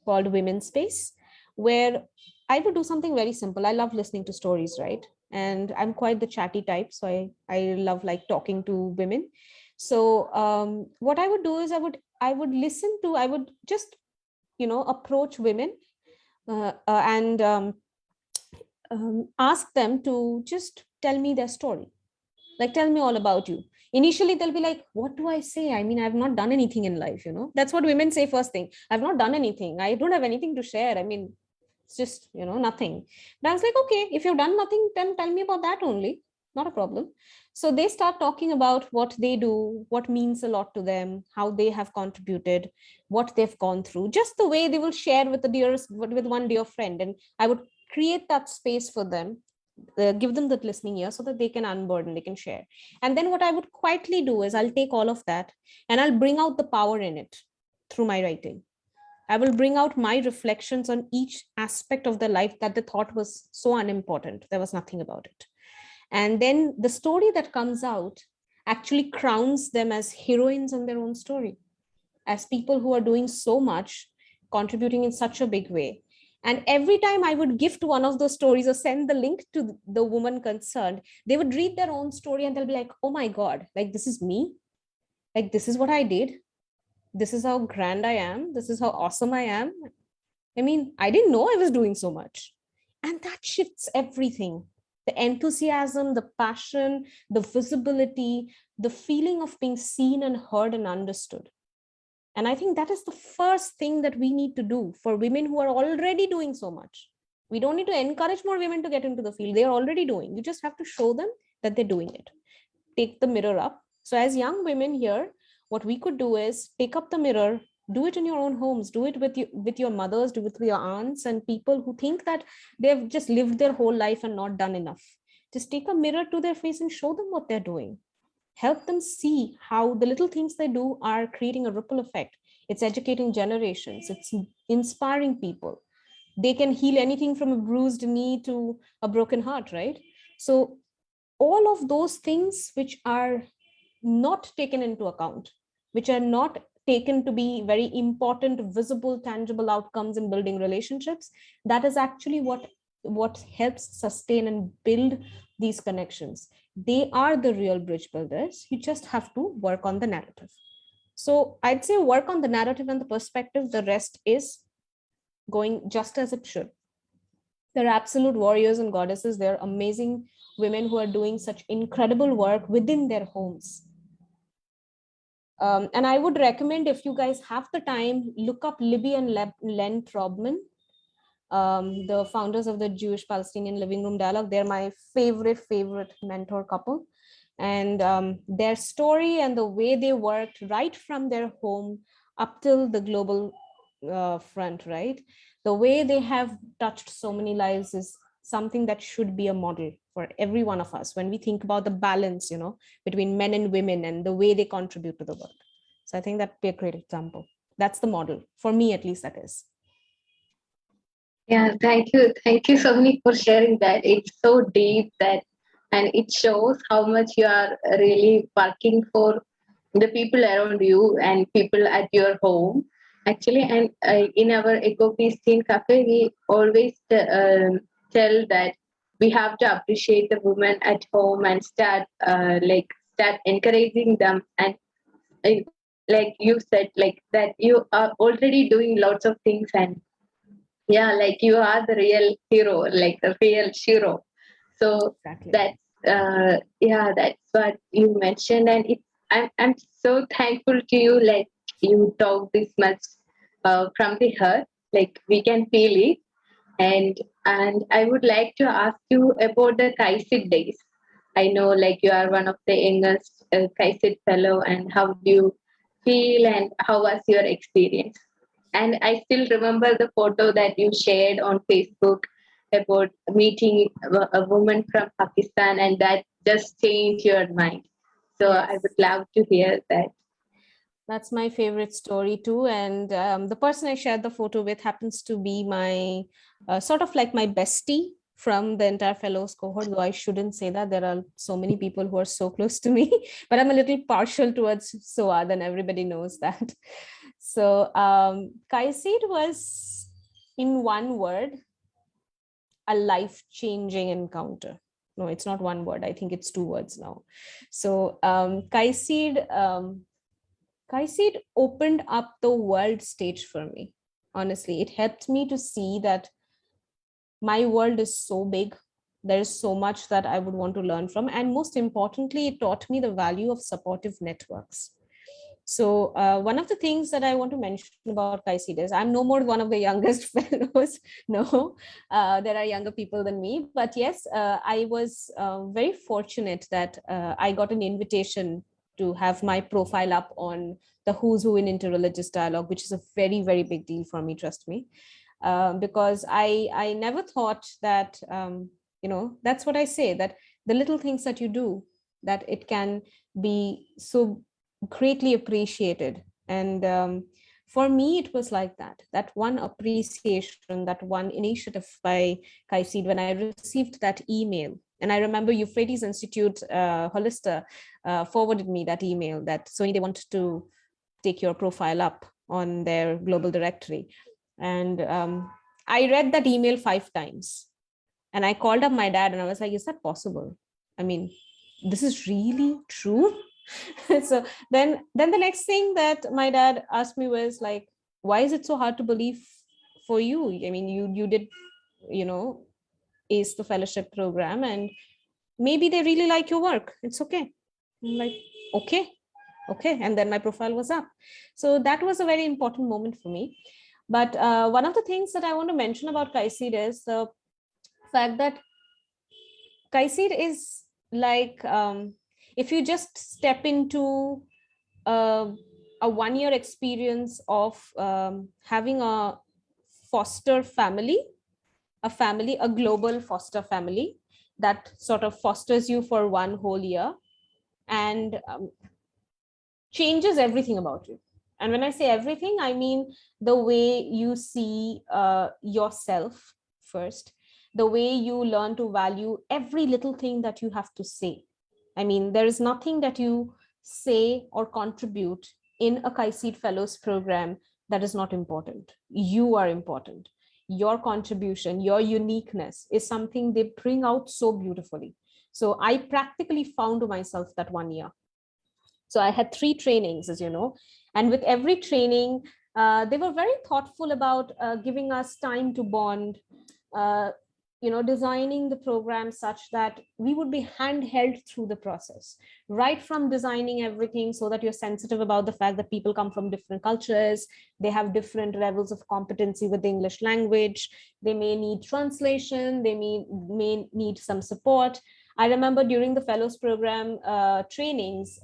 called Women's Space, where I would do something very simple. I love listening to stories, right? And I'm quite the chatty type. So I love like talking to women. So what I would do is I would just, approach women and ask them to just tell me their story. Like, tell me all about you. Initially, they'll be like, what do I say? I mean, I've not done anything in life, That's what women say first thing. I've not done anything. I don't have anything to share. I mean, it's just, nothing. But I was like, okay, if you've done nothing, then tell me about that only. Not a problem. So they start talking about what they do, what means a lot to them, how they have contributed, what they've gone through, just the way they will share with with one dear friend. And I would create that space for them, give them the listening ear so that they can unburden, they can share. And then what I would quietly do is I'll take all of that and I'll bring out the power in it through my writing. I will bring out my reflections on each aspect of their life that they thought was so unimportant. There was nothing about it. And then the story that comes out actually crowns them as heroines in their own story, as people who are doing so much, contributing in such a big way. And every time I would gift one of those stories or send the link to the woman concerned, they would read their own story and they'll be like, oh my God, like this is me. Like this is what I did. This is how grand I am. This is how awesome I am. I mean, I didn't know I was doing so much. And that shifts everything. The enthusiasm, the passion, the visibility, the feeling of being seen and heard and understood. And I think that is the first thing that we need to do for women who are already doing so much. We don't need to encourage more women to get into the field. They are already doing. You just have to show them that they're doing it. Take the mirror up. So as young women here, what we could do is pick up the mirror, do it in your own homes, do it with your mothers, do it with your aunts and people who think that they've just lived their whole life and not done enough. Just take a mirror to their face and show them what they're doing. Help them see how the little things they do are creating a ripple effect. It's educating generations. It's inspiring people. They can heal anything from a bruised knee to a broken heart, right? So all of those things which are not taken into account, which are not taken to be very important, visible, tangible outcomes in building relationships, that is actually what helps sustain and build these connections. They are the real bridge builders. You just have to work on the narrative. So I'd say work on the narrative and the perspective. The rest is going just as it should. They're absolute warriors and goddesses. They're amazing women who are doing such incredible work within their homes. And I would recommend, if you guys have the time, look up Libby and Len Trobman. the founders of the Jewish-Palestinian Living Room Dialogue. They're my favorite mentor couple. And their story and the way they worked right from their home up till the global front, right? The way they have touched so many lives is something that should be a model for every one of us when we think about the balance, between men and women and the way they contribute to the world. So I think that'd be a great example. That's the model for me, at least. That is. Yeah, thank you, Sohini, for sharing that. It's so deep and it shows how much you are really working for the people around you and people at your home. Actually, and in our Eco Peace Teen Cafe, we always tell that we have to appreciate the women at home and start encouraging them. And like you said, like that you are already doing lots of things, and yeah, like you are the real hero, like the real hero. So Exactly. that's what you mentioned, and I'm so thankful to you. Like you talk this much from the heart, like we can feel it. And I would like to ask you about the KAICIID days. I know like you are one of the youngest KAICIID fellow, and how do you feel, and how was your experience? And I still remember the photo that you shared on Facebook about meeting a woman from Pakistan, and that just changed your mind. So I would love to hear that. That's my favorite story too. And the person I shared the photo with happens to be my sort of like my bestie from the entire fellows cohort, though I shouldn't say that. There are so many people who are so close to me, but I'm a little partial towards Soad, and everybody knows that. So KAICIID was, in one word, a life-changing encounter. No, it's not one word. I think it's two words now. So KAICIID opened up the world stage for me. Honestly, it helped me to see that my world is so big. There is so much that I would want to learn from. And most importantly, it taught me the value of supportive networks. So one of the things that I want to mention about KAICIID is I'm no more one of the youngest fellows. No, there are younger people than me. But yes, I was very fortunate that I got an invitation to have my profile up on the who's who in interreligious dialogue, which is a very, very big deal for me, trust me. Because I never thought that, that's what I say, that the little things that you do, that it can be so greatly appreciated. And for me, it was like that one appreciation, that one initiative by KAICIID, when I received that email. And I remember Euphrates Institute, Hollister, forwarded me that email that Sohini, they wanted to take your profile up on their global directory. And I read that email 5 times. And I called up my dad and I was like, is that possible? I mean, this is really true? So then the next thing that my dad asked me was like, why is it so hard to believe for you? I mean, you did, ace the fellowship program, and maybe they really like your work. It's okay. I'm like, okay. And then my profile was up. So that was a very important moment for me. But one of the things that I want to mention about KAICIID is the fact that KAICIID is like, if you just step into a 1-year experience of having a foster family, a global foster family that sort of fosters you for 1 whole year and changes everything about you. And when I say everything, I mean the way you see yourself first, the way you learn to value every little thing that you have to say. I mean, there is nothing that you say or contribute in a KAICIID Fellows program that is not important. You are important. Your contribution, your uniqueness is something they bring out so beautifully. So I practically found myself that 1 year. So I had 3 trainings, as you know, and with every training, they were very thoughtful about giving us time to bond, designing the program such that we would be handheld through the process, right from designing everything so that you're sensitive about the fact that people come from different cultures, they have different levels of competency with the English language, they may need translation, they may need some support. I remember during the fellows program trainings,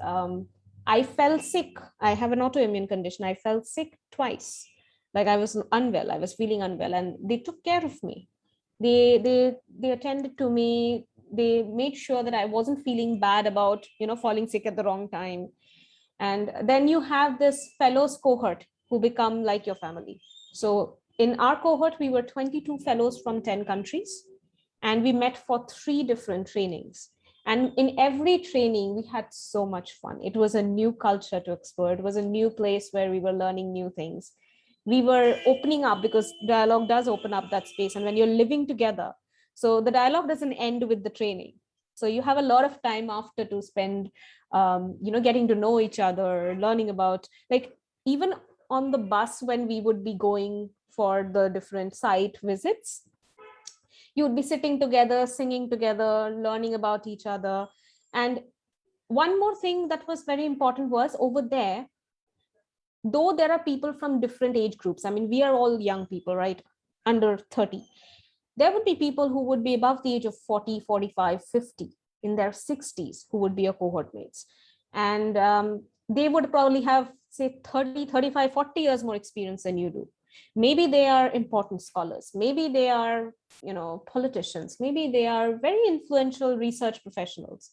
I fell sick. I have an autoimmune condition. I fell sick twice. Like I was unwell, I was feeling unwell, and they took care of me. They attended to me. They made sure that I wasn't feeling bad about falling sick at the wrong time. And then you have this fellows cohort who become like your family. So in our cohort, we were 22 fellows from 10 countries, and we met for 3 different trainings. And in every training, we had so much fun. It was a new culture to explore. It was a new place where we were learning new things. We were opening up, because dialogue does open up that space. And when you're living together, so the dialogue doesn't end with the training. So you have a lot of time after to spend, getting to know each other, learning about, like, even on the bus when we would be going for the different site visits, you would be sitting together, singing together, learning about each other. And one more thing that was very important was, over there, though there are people from different age groups, I mean, we are all young people, right? Under 30. There would be people who would be above the age of 40, 45, 50, in their 60s, who would be your cohort mates. And they would probably have, say, 30, 35, 40 years more experience than you do. Maybe they are important scholars. Maybe they are, politicians. Maybe they are very influential research professionals.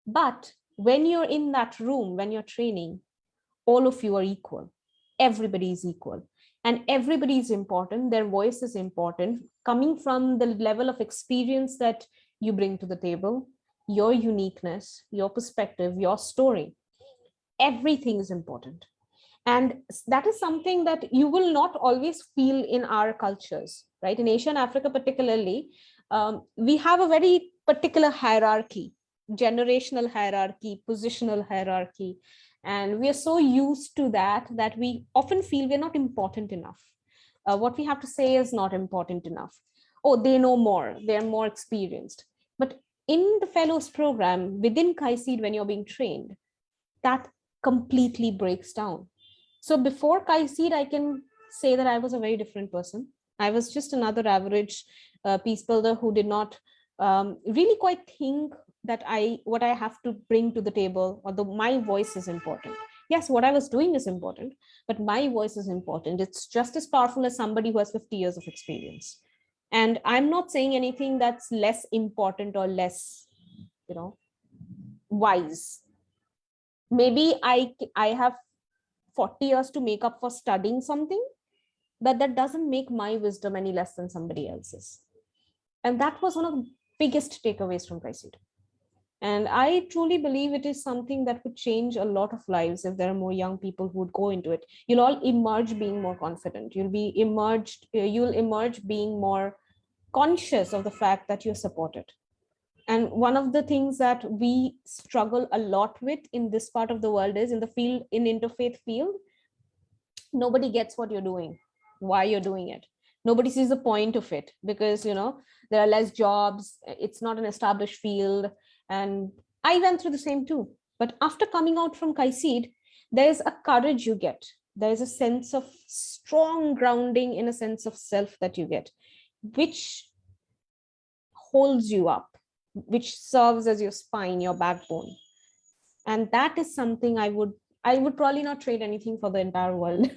But when you're in that room, when you're training, all of you are equal. Everybody is equal. And everybody is important. Their voice is important, coming from the level of experience that you bring to the table, your uniqueness, your perspective, your story. Everything is important. And that is something that you will not always feel in our cultures, right? In Asia and Africa particularly, we have a very particular hierarchy, generational hierarchy, positional hierarchy. And we are so used to that we often feel we're not important enough. What we have to say is not important enough. Oh, they know more, they're more experienced. But in the fellows program, within KAICIID, when you're being trained, that completely breaks down. So before KAICIID, I can say that I was a very different person. I was just another average peacebuilder who did not really quite think that what I have to bring to the table, or my voice is important. Yes, what I was doing is important, but my voice is important. It's just as powerful as somebody who has 50 years of experience. And I'm not saying anything that's less important or less, wise. Maybe I have 40 years to make up for studying something, but that doesn't make my wisdom any less than somebody else's. And that was one of the biggest takeaways from KAICIID. And I truly believe it is something that would change a lot of lives if there are more young people who would go into it. You'll all emerge being more confident. You'll emerge being more conscious of the fact that you're supported. And one of the things that we struggle a lot with in this part of the world is in interfaith field, nobody gets what you're doing, why you're doing it. Nobody sees the point of it, because, there are less jobs. It's not an established field. And I went through the same too. But after coming out from KAICIID, there's a courage you get. There's a sense of strong grounding in a sense of self that you get, which holds you up, which serves as your spine, your backbone. And that is something I would probably not trade anything for the entire world.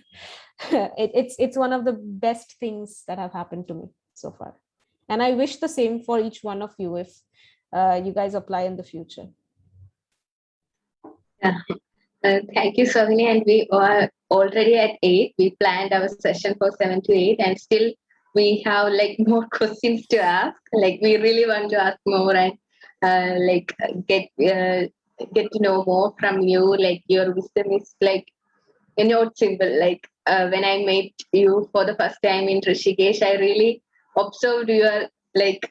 It's one of the best things that have happened to me so far. And I wish the same for each one of you if you guys apply in the future. Yeah. Thank you, Sohini. And we are already at 8. We planned our session for 7 to 8, and still we have more questions to ask. We really want to ask more and get to know more from you. Your wisdom is not simple. When I met you for the first time in Rishikesh, I really observed your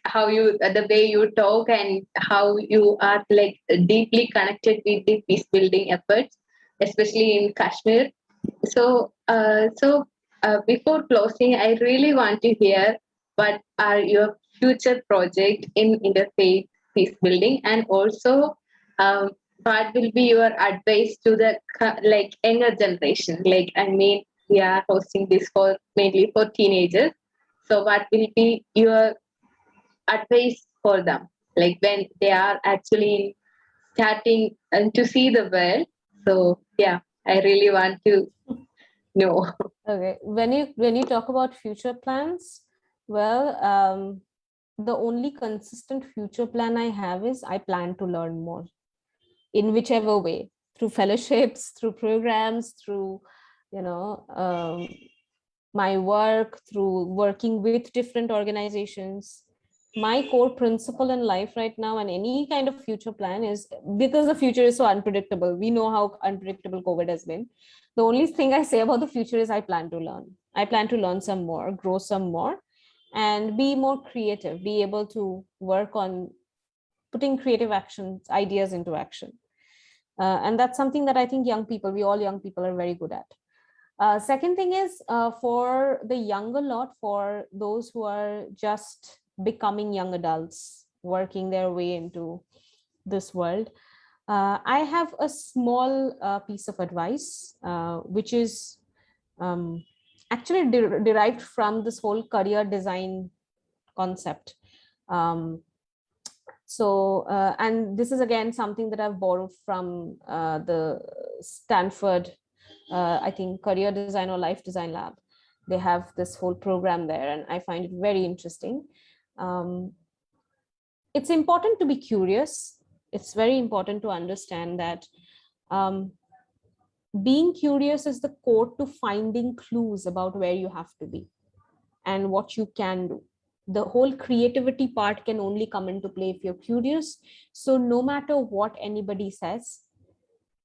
how you the way you talk and how you are deeply connected with the peace building efforts, especially in Kashmir. So before closing, I really want to hear what are your future project in interfaith peace building, and also what will be your advice to the like younger generation? Like, I mean, we are hosting this for mainly for teenagers. So what will be your advice for them? Like when they are actually starting to see the world. So yeah, I really want to know. Okay, when you talk about future plans, well, the only consistent future plan I have is I plan to learn more in whichever way, through fellowships, through programs, through, you know, my work, through working with different organizations. My core principle in life right now and any kind of future plan is, because the future is so unpredictable, we know how unpredictable COVID has been. The only thing I say about the future is I plan to learn. I plan to learn some more, grow some more, and be more creative, be able to work on putting creative actions, ideas into action. And that's something that I think we all young people are very good at. Second thing is, for the younger lot, for those who are just becoming young adults, working their way into this world, I have a small piece of advice, which is actually derived from this whole career design concept. And this is again something that I've borrowed from the Stanford, I think, career design or life design lab. They have this whole program there, and I find it very interesting. It's important to be curious. It's very important to understand that being curious is the core to finding clues about where you have to be and what you can do. The whole creativity part can only come into play if you're curious. So no matter what anybody says,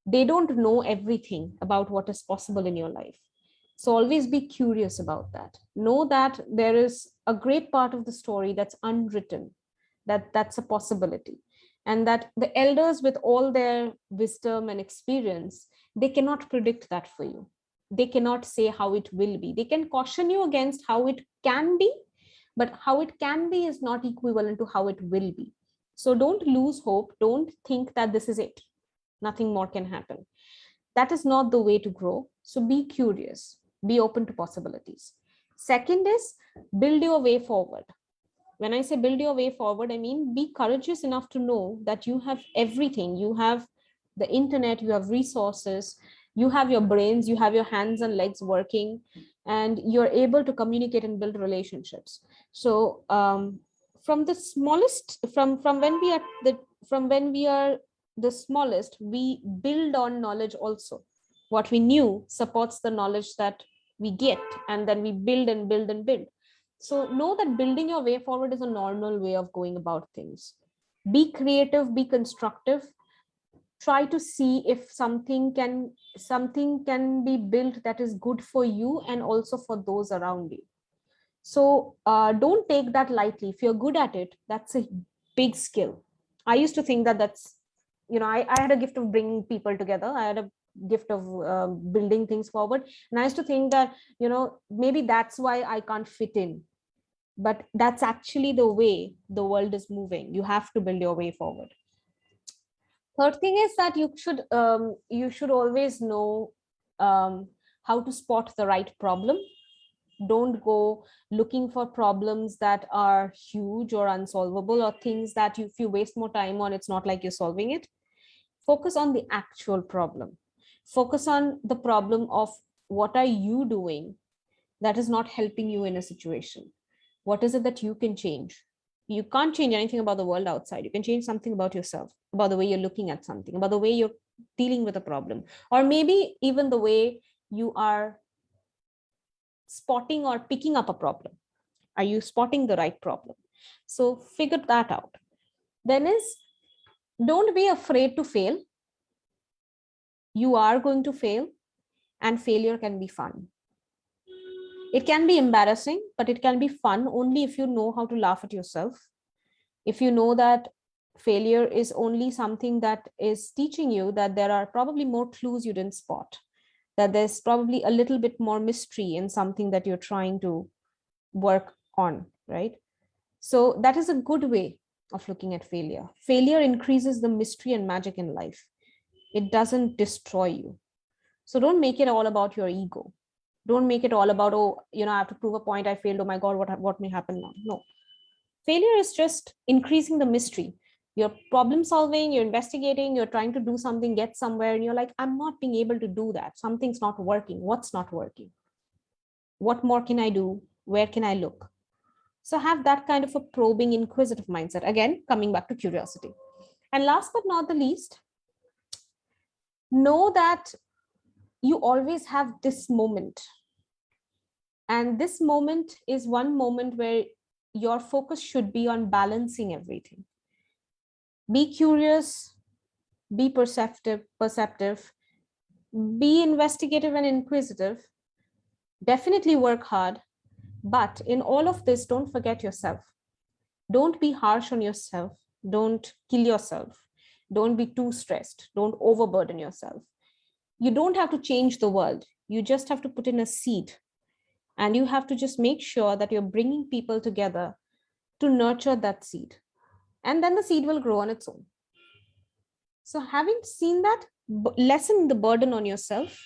they don't know everything about what is possible in your life. So always be curious about that. Know that there is a great part of the story that's unwritten, that's a possibility. And that the elders, with all their wisdom and experience, they cannot predict that for you. They cannot say how it will be. They can caution you against how it can be, but how it can be is not equivalent to how it will be. So don't lose hope. Don't think that this is it. Nothing more can happen. That is not the way to grow. So be curious, be open to possibilities. Second is build your way forward. When I say build your way forward, I mean be courageous enough to know that you have everything. You have the internet, you have resources, you have your brains, you have your hands and legs working, and you're able to communicate and build relationships. So from the smallest, from when we are the smallest, we build on knowledge also. What we knew supports the knowledge that we get, and then we build and build and build. So know that building your way forward is a normal way of going about things. Be creative, be constructive. Try to see if something can be built that is good for you and also for those around you. So don't take that lightly. If you're good at it, that's a big skill. I used to think that that's, I had a gift of bringing people together. I had a gift of building things forward. And I used to think that, maybe that's why I can't fit in. But that's actually the way the world is moving. You have to build your way forward. Third thing is that you should always know how to spot the right problem. Don't go looking for problems that are huge or unsolvable, or things that if you waste more time on, it's not like you're solving it. Focus on the actual problem. Focus on the problem of what are you doing that is not helping you in a situation. What is it that you can change? You can't change anything about the world outside. You can change something about yourself, about the way you're looking at something, about the way you're dealing with a problem, or maybe even the way you are spotting or picking up a problem. Are you spotting the right problem? So figure that out. Then is, don't be afraid to fail. You are going to fail, and failure can be fun. It can be embarrassing, but it can be fun only if you know how to laugh at yourself. If you know that failure is only something that is teaching you that there are probably more clues you didn't spot, that there's probably a little bit more mystery in something that you're trying to work on, right? So that is a good way of looking at failure. Failure increases the mystery and magic in life. It doesn't destroy you. So don't make it all about your ego. Don't make it all about, oh, you know, I have to prove a point, I failed, oh my God, what may happen now? No. Failure is just increasing the mystery. You're problem solving, you're investigating, you're trying to do something, get somewhere, and you're like, I'm not being able to do that. Something's not working. What's not working? What more can I do? Where can I look? So have that kind of a probing, inquisitive mindset. Again, coming back to curiosity. And last but not the least, know that you always have this moment. And this moment is one moment where your focus should be on balancing everything. Be curious, be perceptive, be investigative and inquisitive. Definitely work hard. But in all of this, don't forget yourself. Don't be harsh on yourself. Don't kill yourself. Don't be too stressed. Don't overburden yourself. You don't have to change the world. You just have to put in a seed. And you have to just make sure that you're bringing people together to nurture that seed. And then the seed will grow on its own. So having seen that, lessen the burden on yourself,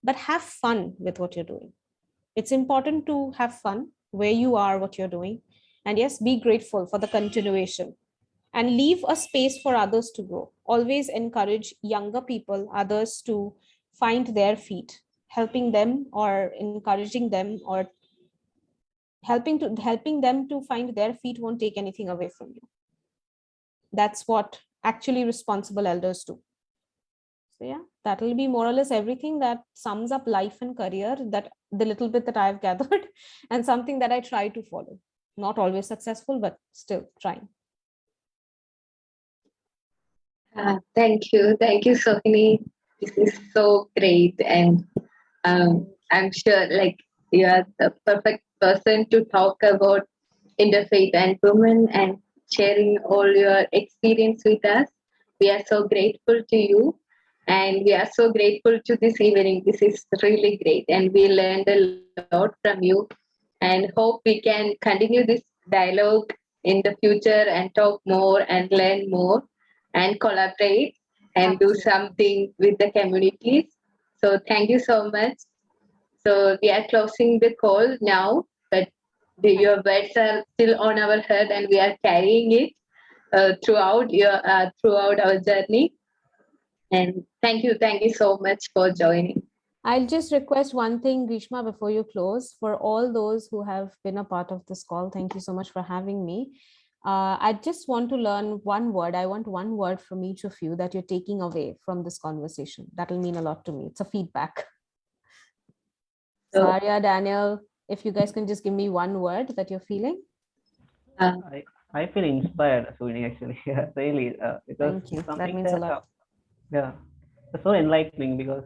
but have fun with what you're doing. It's important to have fun where you are, what you're doing. And yes, be grateful for the continuation and leave a space for others to grow. Always encourage younger people, others to find their feet, helping them or encouraging them or helping them to find their feet won't take anything away from you. That's what actually responsible elders do. So yeah, that will be more or less everything that sums up life and career, that the little bit that I've gathered and something that I try to follow. Not always successful, but still trying. Thank you, Sohini. This is so great, and I'm sure like you are the perfect person to talk about interfaith and women and sharing all your experience with us. We are so grateful to you, and we are so grateful to this evening. This is really great, and we learned a lot from you, and hope we can continue this dialogue in the future and talk more and learn more and collaborate and do something with the communities. So thank you so much. So we are closing the call now, but your words are still on our head, and we are carrying it throughout our journey. And thank you so much for joining. I'll just request one thing, Grishma, before you close. For all those who have been a part of this call, thank you so much for having me. I just want to learn one word. I want one word from each of you that you're taking away from this conversation. That'll mean a lot to me. It's a feedback. Saria, Daniel, if you guys can just give me one word that you're feeling. I feel inspired, Sohini, actually. Yeah, really. Thank you. That means a lot. Yeah, it's so enlightening because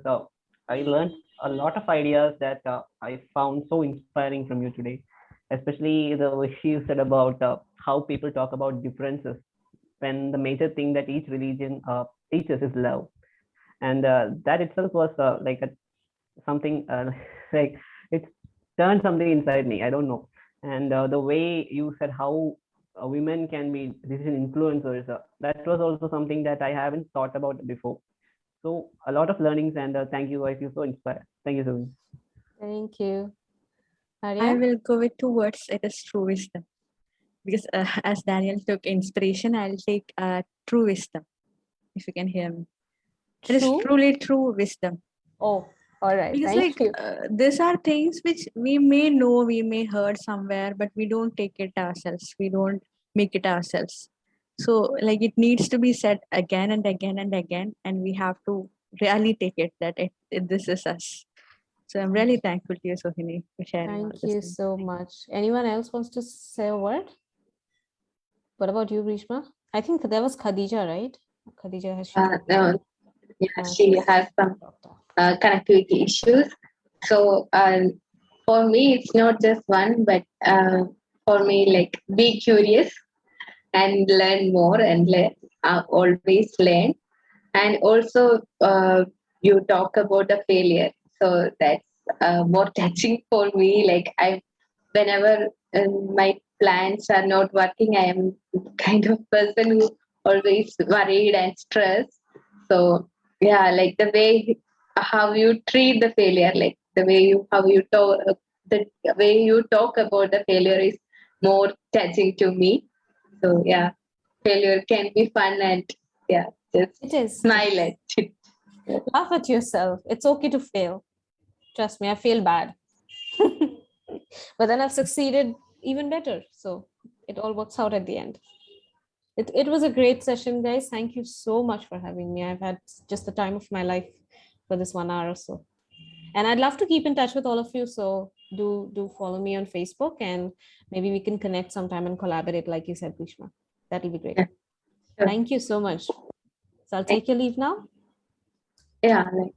I learned a lot of ideas that I found so inspiring from you today, especially the way you said about how people talk about differences when the major thing that each religion teaches is love. And that itself was like something like it turned something inside me. I don't know. And the way you said how women can be decision influencers, that was also something that I haven't thought about before. So a lot of learnings, and thank you. I feel so inspired. Thank you, Sohini. Thank you. Arya? I will go with 2 words. It is true wisdom. Because as Daniel took inspiration, I'll take true wisdom. If you can hear me. It is truly true wisdom. Oh, all right. Because thank you. These are things which we may know, we may heard somewhere, but we don't take it ourselves. We don't make it ourselves. So like it needs to be said again and again and again, and we have to really take it that this is us. So I'm really thankful to you, Sohini, for sharing. Thank you so much. Anyone else wants to say a word? What about you, Grishma? I think there was Khadija, right? Khadija has no, yeah, she has some connectivity issues. So for me, it's not just one, but for me, like be curious and learn more and always learn. And also, you talk about the failure. So that's more touching for me. Like whenever my plans are not working. I am kind of person who always worried and stressed. So yeah, like the way how you treat the failure, like the way you how you talk, the way you talk about the failure is more touching to me. So yeah, failure can be fun and yeah, just It is. smile at it. Laugh at yourself. It's okay to fail. Trust me, I feel bad. But then I've succeeded even better. So it all works out at the end. It was a great session, guys. Thank you so much for having me. I've had just the time of my life for this 1 hour or so. And I'd love to keep in touch with all of you. So do follow me on Facebook, and maybe we can connect sometime and collaborate, like you said, Bhishma. That'll be great. Yeah, sure. Thank you so much. So I'll take your leave now. Yeah, like